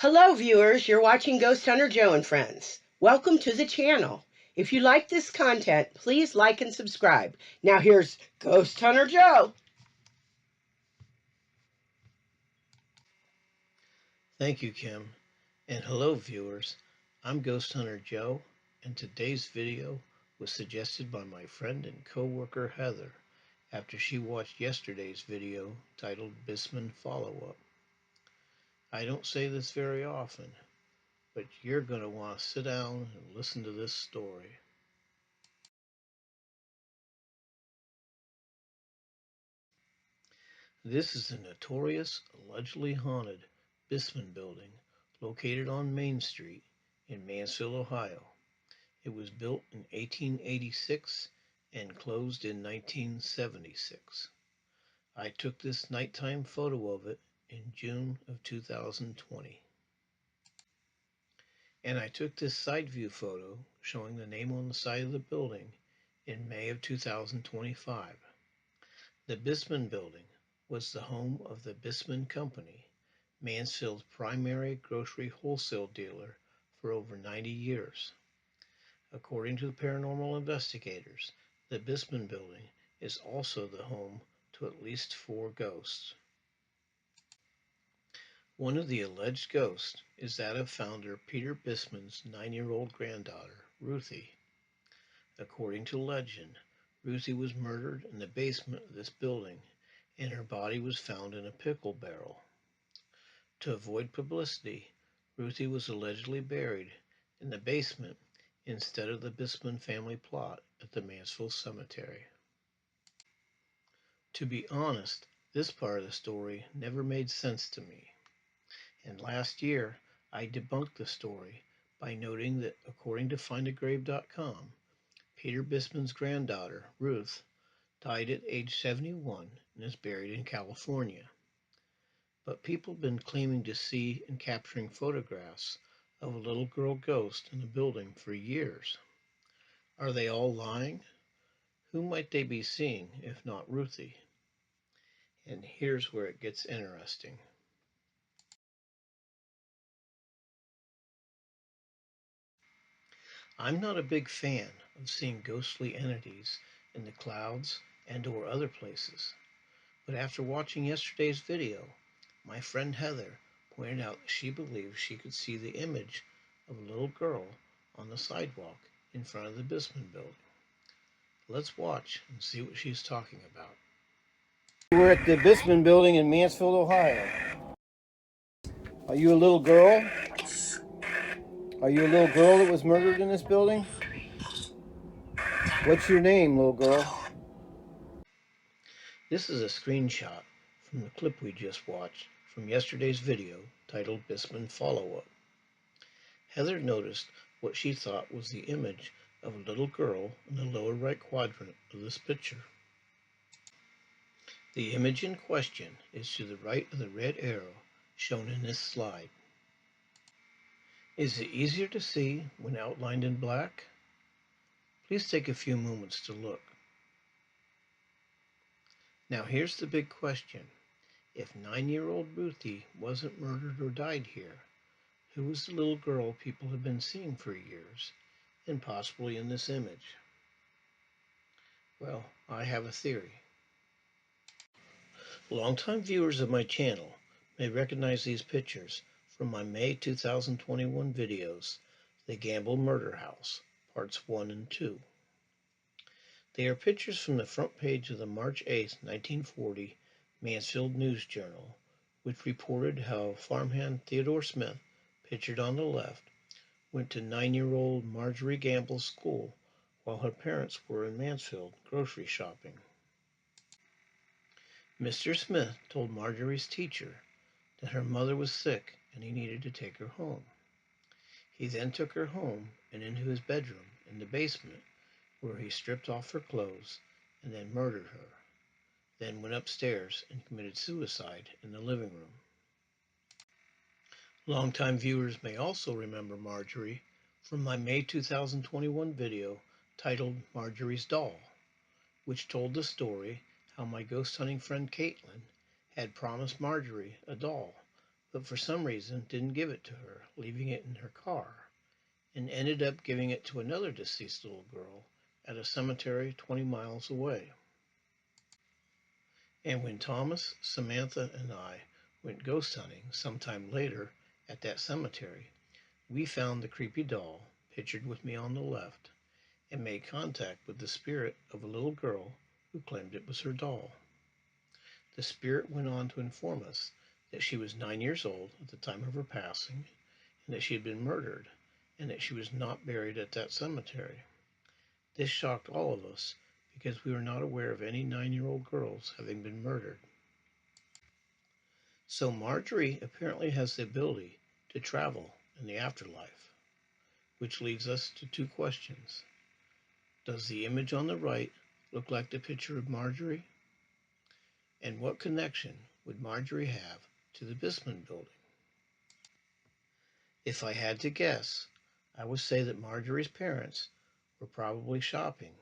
Hello viewers, you're watching Ghost Hunter Joe and Friends. Welcome to the channel. If you like this content, please like and subscribe. Now here's Ghost Hunter Joe. Thank you, Kim. And hello, viewers. I'm Ghost Hunter Joe, and today's video was suggested by my friend and co-worker Heather after she watched yesterday's video titled Bissman Follow-Up. I don't say this very often, but you're going to want to sit down and listen to this story. This is the notorious, allegedly haunted Bissman Building located on Main Street in Mansfield, Ohio. It was built in 1886 and closed in 1976. I took this nighttime photo of it in June of 2020. And I took this side view photo showing the name on the side of the building in May of 2025. The Bissman Building was the home of the Bissman Company, Mansfield's primary grocery wholesale dealer for over 90 years. According to the paranormal investigators, the Bissman Building is also the home to at least 4 ghosts. One of the alleged ghosts is that of founder Peter Bissman's 9-year-old granddaughter, Ruthie. According to legend, Ruthie was murdered in the basement of this building, and her body was found in a pickle barrel. To avoid publicity, Ruthie was allegedly buried in the basement instead of the Bissman family plot at the Mansfield Cemetery. To be honest, this part of the story never made sense to me. And last year, I debunked the story by noting that according to findagrave.com, Peter Bissman's granddaughter, Ruth, died at age 71 and is buried in California. But people have been claiming to see and capturing photographs of a little girl ghost in the building for years. Are they all lying? Who might they be seeing if not Ruthie? And here's where it gets interesting. I'm not a big fan of seeing ghostly entities in the clouds and or other places. But after watching yesterday's video, my friend Heather pointed out that she believes she could see the image of a little girl on the sidewalk in front of the Bissman Building. Let's watch and see what she's talking about. We're at the Bissman Building in Mansfield, Ohio. Are you a little girl? Are you a little girl that was murdered in this building? What's your name, little girl? This is a screenshot from the clip we just watched from yesterday's video titled Bissman Follow-Up. Heather noticed what she thought was the image of a little girl in the lower right quadrant of this picture. The image in question is to the right of the red arrow shown in this slide. Is it easier to see when outlined in black? Please take a few moments to look. Now here's the big question. If 9-year-old Ruthie wasn't murdered or died here, who was the little girl people have been seeing for years, and possibly in this image? Well, I have a theory. Longtime viewers of my channel may recognize these pictures from my May 2021 videos, The Gamble Murder House, Parts 1 and 2. They are pictures from the front page of the March 8, 1940 Mansfield News Journal, which reported how farmhand Theodore Smith, pictured on the left, went to 9-year-old Marjorie Gamble's school while her parents were in Mansfield grocery shopping. Mr. Smith told Marjorie's teacher that her mother was sick and he needed to take her home. He then took her home and into his bedroom in the basement, where he stripped off her clothes and then murdered her, then went upstairs and committed suicide in the living room. Longtime viewers may also remember Marjorie from my May 2021 video titled Marjorie's Doll, which told the story how my ghost hunting friend Caitlin had promised Marjorie a doll, but for some reason didn't give it to her, leaving it in her car, and ended up giving it to another deceased little girl at a cemetery 20 miles away. And when Thomas, Samantha, and I went ghost hunting sometime later at that cemetery, we found the creepy doll, pictured with me on the left, and made contact with the spirit of a little girl who claimed it was her doll. The spirit went on to inform us that she was 9 years old at the time of her passing, and that she had been murdered, and that she was not buried at that cemetery. This shocked all of us because we were not aware of any 9-year-old girls having been murdered. So Marjorie apparently has the ability to travel in the afterlife, which leads us to two questions. Does the image on the right look like the picture of Marjorie? And what connection would Marjorie have to the Bissman Building? If I had to guess, I would say that Marjorie's parents were probably shopping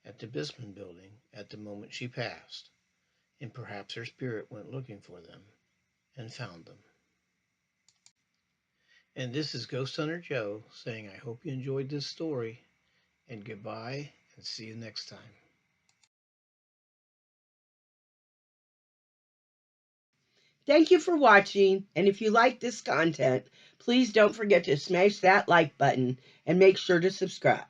at the Bissman Building at the moment she passed, and perhaps her spirit went looking for them and found them. And this is Ghost Hunter Joe saying I hope you enjoyed this story, and goodbye, and see you next time. Thank you for watching, and if you like this content, please don't forget to smash that like button and make sure to subscribe.